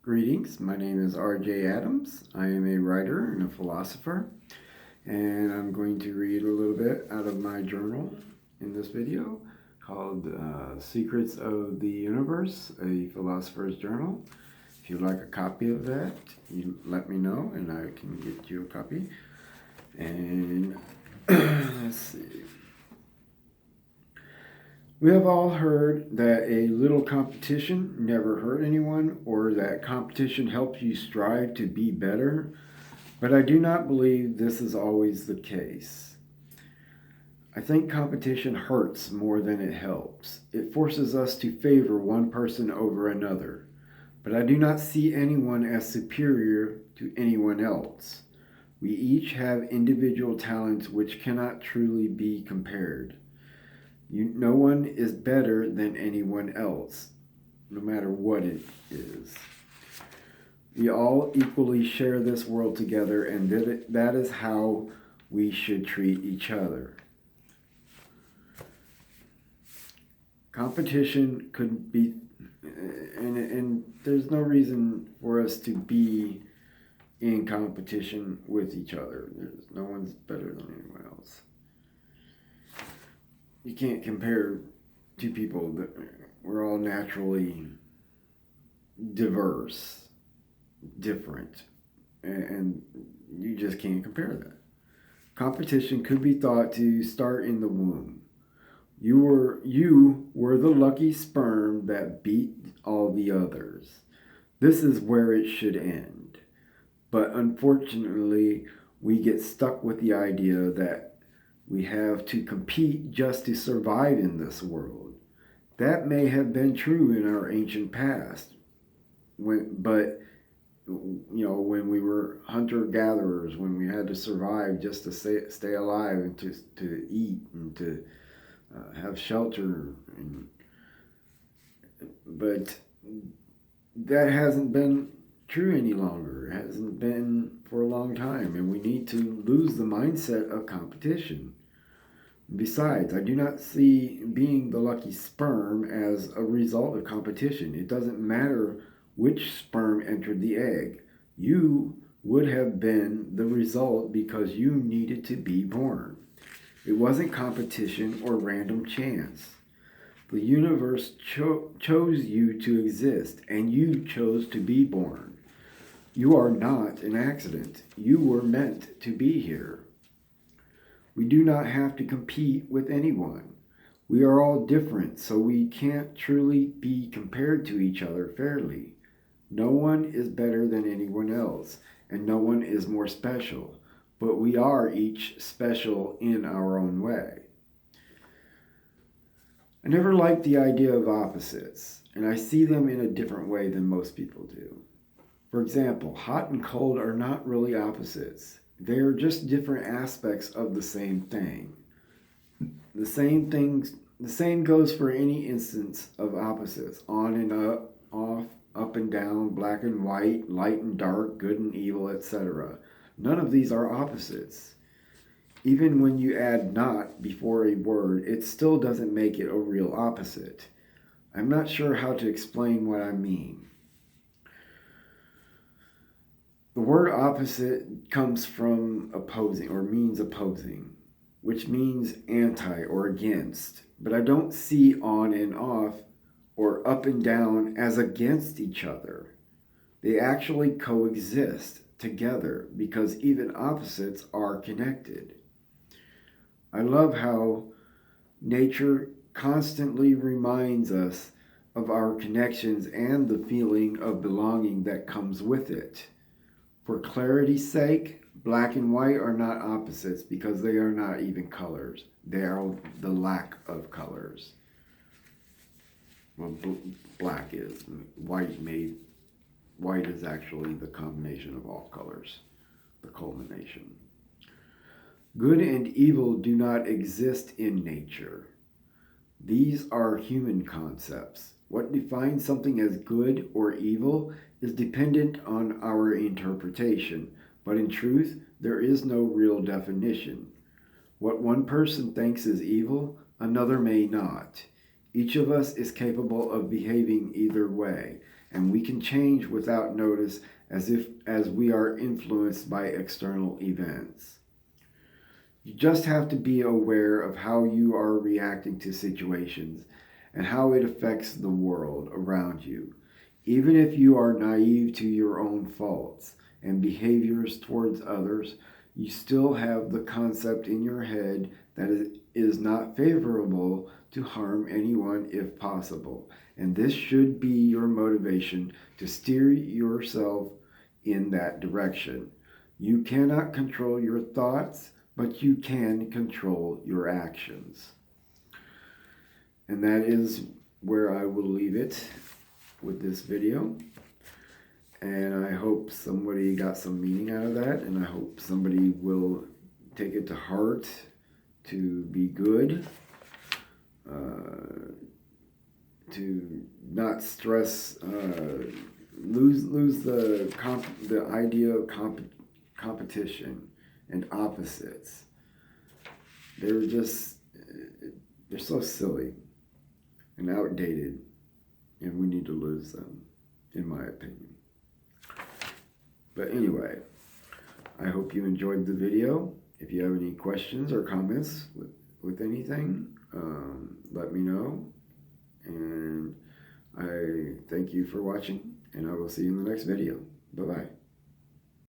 Greetings, my name is R.J. Adams. I am a writer and a philosopher, and I'm going to read a little bit out of my journal in this video called Secrets of the Universe, a Philosopher's Journal. If you'd like a copy of that, you let me know and I can get you a copy. And let's see. We have all heard that a little competition never hurt anyone, or that competition helps you strive to be better, but I do not believe this is always the case. I think competition hurts more than it helps. It forces us to favor one person over another, but I do not see anyone as superior to anyone else. We each have individual talents which cannot truly be compared. No one is better than anyone else, no matter what it is. We all equally share this world together, and that is how we should treat each other. Competition could be, and there's no reason for us to be in competition with each other. No one's better than anyone else. You can't compare two people that we're all naturally diverse, different, and you just can't compare that. Competition could be thought to start in the womb. You were the lucky sperm that beat all the others. This is where it should end. But unfortunately, we get stuck with the idea that we have to compete just to survive in this world. That may have been true in our ancient past, but when we were hunter gatherers, when we had to survive just to stay alive and to eat and to have shelter, but that hasn't been true any longer. It hasn't been for a long time, and we need to lose the mindset of competition. Besides, I do not see being the lucky sperm as a result of competition. It doesn't matter which sperm entered the egg. You would have been the result because you needed to be born. It wasn't competition or random chance. The universe chose you to exist, and you chose to be born. You are not an accident. You were meant to be here. We do not have to compete with anyone. We are all different, so we can't truly be compared to each other fairly. No one is better than anyone else, and no one is more special, but we are each special in our own way. I never liked the idea of opposites, and I see them in a different way than most people do. For example, hot and cold are not really opposites. They are just different aspects of the same thing. The same goes for any instance of opposites: on and up, off, up and down, black and white, light and dark, good and evil, etc. None of these are opposites. Even when you add not before a word, it still doesn't make it a real opposite. I'm not sure how to explain what I mean. The word opposite comes from opposing, or means opposing, which means anti or against. But I don't see on and off or up and down as against each other. They actually coexist together because even opposites are connected. I love how nature constantly reminds us of our connections and the feeling of belonging that comes with it. For clarity's sake, black and white are not opposites because they are not even colors. They are the lack of colors. Well, black is. White is actually the combination of all colors, the culmination. Good and evil do not exist in nature. These are human concepts. What defines something as good or evil is dependent on our interpretation, but in truth, there is no real definition. What one person thinks is evil, another may not. Each of us is capable of behaving either way, and we can change without notice as we are influenced by external events. You just have to be aware of how you are reacting to situations and how it affects the world around you. Even if you are naive to your own faults and behaviors towards others, you still have the concept in your head that it is not favorable to harm anyone if possible. And this should be your motivation to steer yourself in that direction. You cannot control your thoughts, but you can control your actions. And that is where I will leave it with this video. And I hope somebody got some meaning out of that, and I hope somebody will take it to heart to be good, to not stress, lose the idea of competition and opposites. They're so silly and outdated, and we need to lose them, in my opinion. But anyway, I hope you enjoyed the video. If you have any questions or comments with anything, let me know. And I thank you for watching, and I will see you in the next video. Bye-bye.